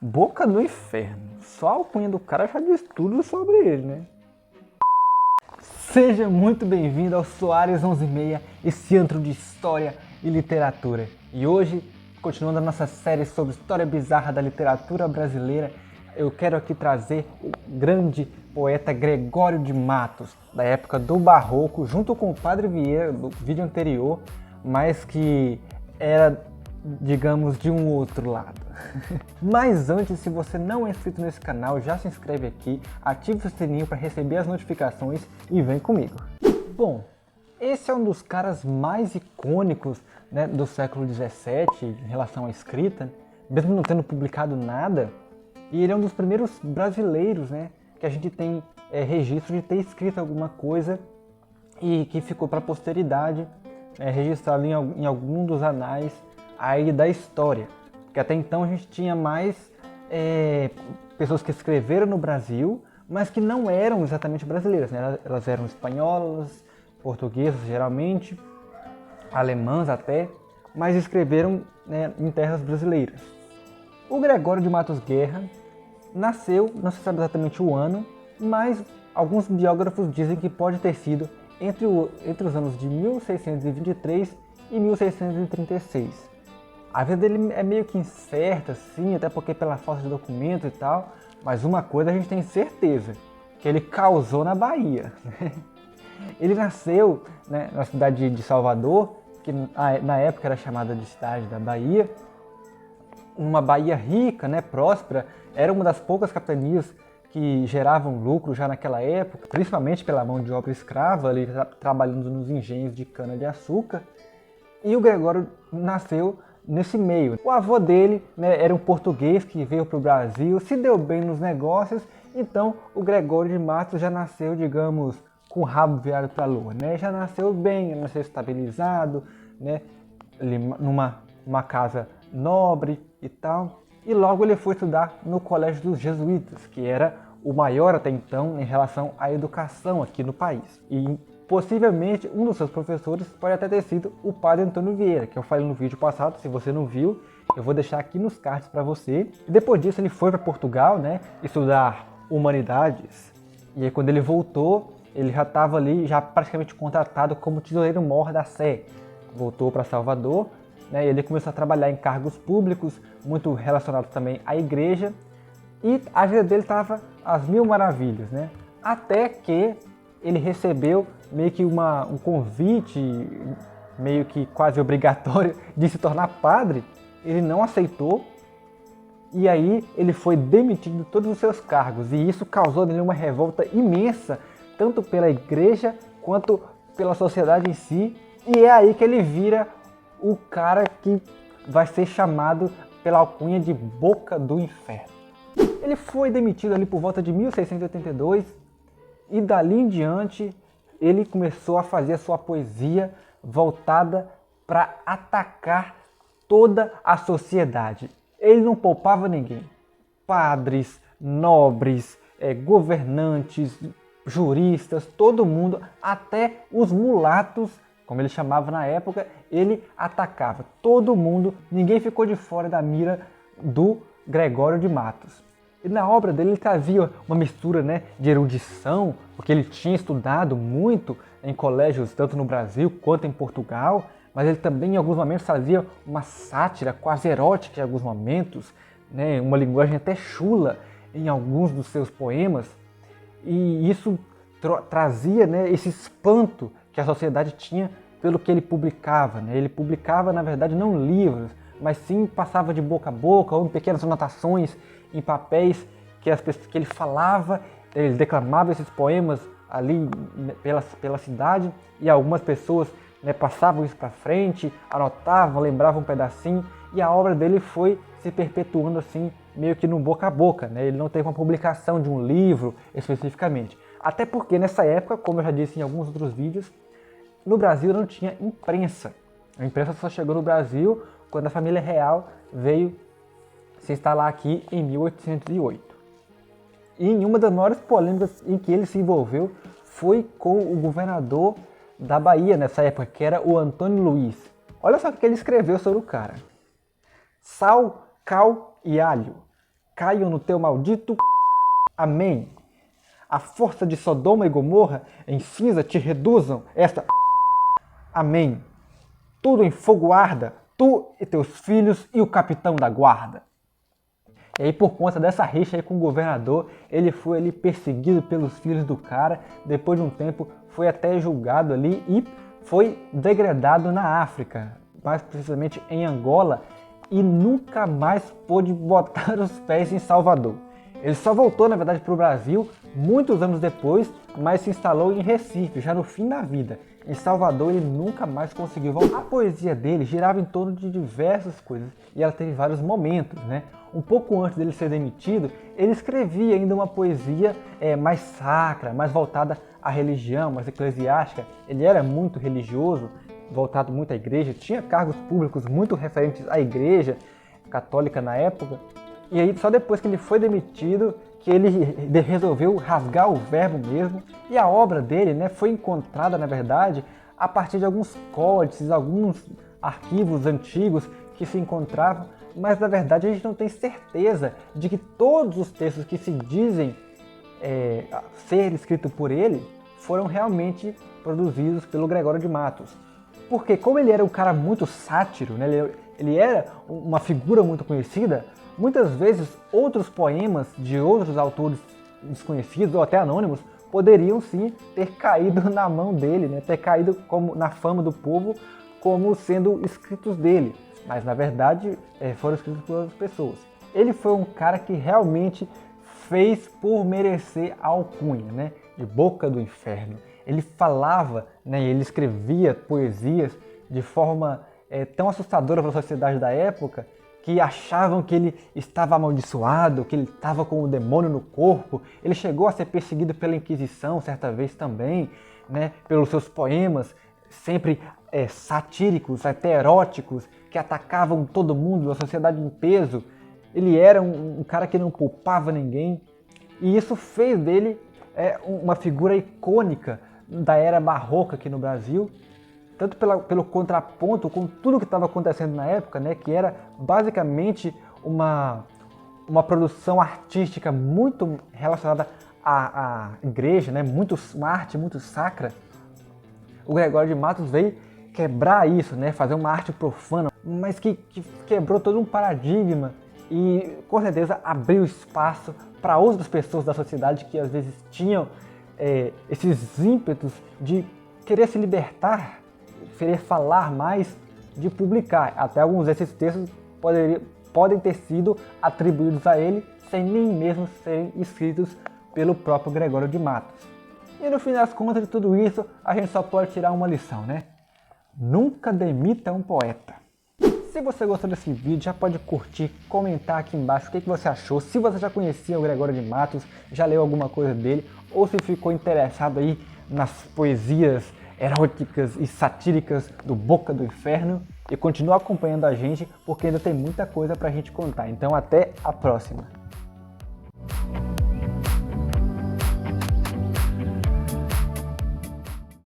Boca do Inferno. Só a alcunha do cara já diz tudo sobre ele, né? Seja muito bem-vindo ao Soares 11:30, esse antro de história e literatura. E hoje, continuando a nossa série sobre história bizarra da literatura brasileira, eu quero aqui trazer o grande poeta Gregório de Matos, da época do Barroco, junto com o Padre Vieira, do vídeo anterior, mas que era, digamos, de um outro lado. Mas antes, se você não é inscrito nesse canal, já se inscreve aqui, ative o sininho para receber as notificações e vem comigo. Bom, esse é um dos caras mais icônicos, né, do século XVII em relação à escrita, mesmo não tendo publicado nada, e ele é um dos primeiros brasileiros, né, que a gente tem registro de ter escrito alguma coisa e que ficou para a posteridade, registrado em algum dos anais aí da história. Porque até então a gente tinha mais pessoas que escreveram no Brasil, mas que não eram exatamente brasileiras, né? Elas eram espanholas, portuguesas geralmente, alemãs até, mas escreveram, né, em terras brasileiras. O Gregório de Matos Guerra nasceu, não se sabe exatamente o ano, mas alguns biógrafos dizem que pode ter sido entre os anos de 1623 e 1636. A vida dele é meio que incerta, sim, até porque pela falta de documentos e tal, mas uma coisa a gente tem certeza, que ele causou na Bahia. Ele nasceu, né, na cidade de Salvador, que na época era chamada de Cidade da Bahia, uma Bahia rica, né, próspera, era uma das poucas capitanias que geravam lucro já naquela época, principalmente pela mão de obra escrava, ali trabalhando nos engenhos de cana-de-açúcar, e o Gregório nasceu nesse meio. O avô dele, né, era um português que veio para o Brasil, se deu bem nos negócios, então o Gregório de Matos já nasceu, digamos, com o rabo virado para a lua, né? Já nasceu bem, nasceu estabilizado, né, numa casa nobre e tal, e logo ele foi estudar no Colégio dos Jesuítas, que era o maior até então em relação à educação aqui no país. E possivelmente um dos seus professores pode até ter sido o Padre Antônio Vieira, que eu falei no vídeo passado. Se você não viu, eu vou deixar aqui nos cards para você. E depois disso ele foi para Portugal, né, estudar humanidades. E aí quando ele voltou, ele já estava ali, já praticamente contratado como tesoureiro-mor da Sé. Voltou para Salvador, né, e ele começou a trabalhar em cargos públicos, muito relacionados também à igreja. E a vida dele estava às mil maravilhas, né? Até que ele recebeu meio que um convite, meio que quase obrigatório, de se tornar padre. Ele não aceitou, e aí ele foi demitido de todos os seus cargos, e isso causou nele uma revolta imensa, tanto pela igreja quanto pela sociedade em si, e é aí que ele vira o cara que vai ser chamado pela alcunha de Boca do Inferno. Ele foi demitido ali por volta de 1682, e dali em diante ele começou a fazer a sua poesia voltada para atacar toda a sociedade. Ele não poupava ninguém. Padres, nobres, governantes, juristas, todo mundo, até os mulatos, como ele chamava na época, ele atacava todo mundo. Ninguém ficou de fora da mira do Gregório de Matos. E na obra dele ele trazia uma mistura, né, de erudição, porque ele tinha estudado muito em colégios tanto no Brasil quanto em Portugal, mas ele também em alguns momentos fazia uma sátira quase erótica em alguns momentos, né, uma linguagem até chula em alguns dos seus poemas, e isso trazia, né, esse espanto que a sociedade tinha pelo que ele publicava, né? Ele publicava, na verdade, não livros, mas sim passava de boca a boca ou em pequenas anotações em papéis que ele falava, ele declamava esses poemas ali pela cidade, e algumas pessoas, né, passavam isso para frente, anotavam, lembravam um pedacinho, e a obra dele foi se perpetuando assim, meio que no boca a boca, né? Ele não teve uma publicação de um livro especificamente, até porque nessa época, como eu já disse em alguns outros vídeos, no Brasil não tinha imprensa. A imprensa só chegou no Brasil quando a família real veio se instalar aqui em 1808. E em uma das maiores polêmicas em que ele se envolveu foi com o governador da Bahia nessa época, que era o Antônio Luiz. Olha só o que ele escreveu sobre o cara. Sal, cal e alho. caiam no teu maldito amém. A força de Sodoma e Gomorra em cinza te reduzam, esta amém. Tudo em fogo arda, tu e teus filhos e o capitão da guarda. E aí, por conta dessa rixa aí com o governador, ele foi ali perseguido pelos filhos do cara, depois de um tempo foi até julgado ali e foi degradado na África, mais precisamente em Angola, e nunca mais pôde botar os pés em Salvador. Ele só voltou, na verdade, para o Brasil muitos anos depois, mas se instalou em Recife, já no fim da vida. Em Salvador ele nunca mais conseguiu voltar. A poesia dele girava em torno de diversas coisas e ela teve vários momentos, né? Um pouco antes dele ser demitido, ele escrevia ainda uma poesia mais sacra, mais voltada à religião, mais eclesiástica. Ele era muito religioso, voltado muito à igreja, tinha cargos públicos muito referentes à igreja católica na época. E aí só depois que ele foi demitido que ele resolveu rasgar o verbo mesmo, e a obra dele, né, foi encontrada, na verdade, a partir de alguns códices, alguns arquivos antigos que se encontravam, mas na verdade a gente não tem certeza de que todos os textos que se dizem ser escritos por ele foram realmente produzidos pelo Gregório de Matos. Porque como ele era um cara muito sátiro, né, ele era uma figura muito conhecida, muitas vezes outros poemas de outros autores desconhecidos ou até anônimos poderiam sim ter caído na mão dele, né? Ter caído como, na fama do povo como sendo escritos dele, mas na verdade foram escritos por outras pessoas. Ele foi um cara que realmente fez por merecer a alcunha, né? De Boca do Inferno. Ele falava, né? Ele escrevia poesias de forma tão assustadora para a sociedade da época, que achavam que ele estava amaldiçoado, que ele estava com o demônio no corpo. Ele chegou a ser perseguido pela Inquisição certa vez também, né, pelos seus poemas, sempre satíricos, até eróticos, que atacavam todo mundo, a sociedade em peso. Ele era um cara que não poupava ninguém, e isso fez dele uma figura icônica da era barroca aqui no Brasil, tanto pelo contraponto com tudo que estava acontecendo na época, né, que era basicamente uma produção artística muito relacionada à igreja, né, uma arte muito sacra. O Gregório de Matos veio quebrar isso, né, fazer uma arte profana, mas que quebrou todo um paradigma e com certeza abriu espaço para outras pessoas da sociedade que às vezes tinham esses ímpetos de querer se libertar, querer falar mais, de publicar. Até alguns desses textos podem ter sido atribuídos a ele sem nem mesmo serem escritos pelo próprio Gregório de Matos. E no fim das contas de tudo isso, a gente só pode tirar uma lição, né? Nunca demita um poeta. Se você gostou desse vídeo, já pode curtir, comentar aqui embaixo o que você achou. Se você já conhecia o Gregório de Matos, já leu alguma coisa dele, ou se ficou interessado aí nas poesias eróticas e satíricas do Boca do Inferno, e continua acompanhando a gente porque ainda tem muita coisa pra gente contar. Então até a próxima!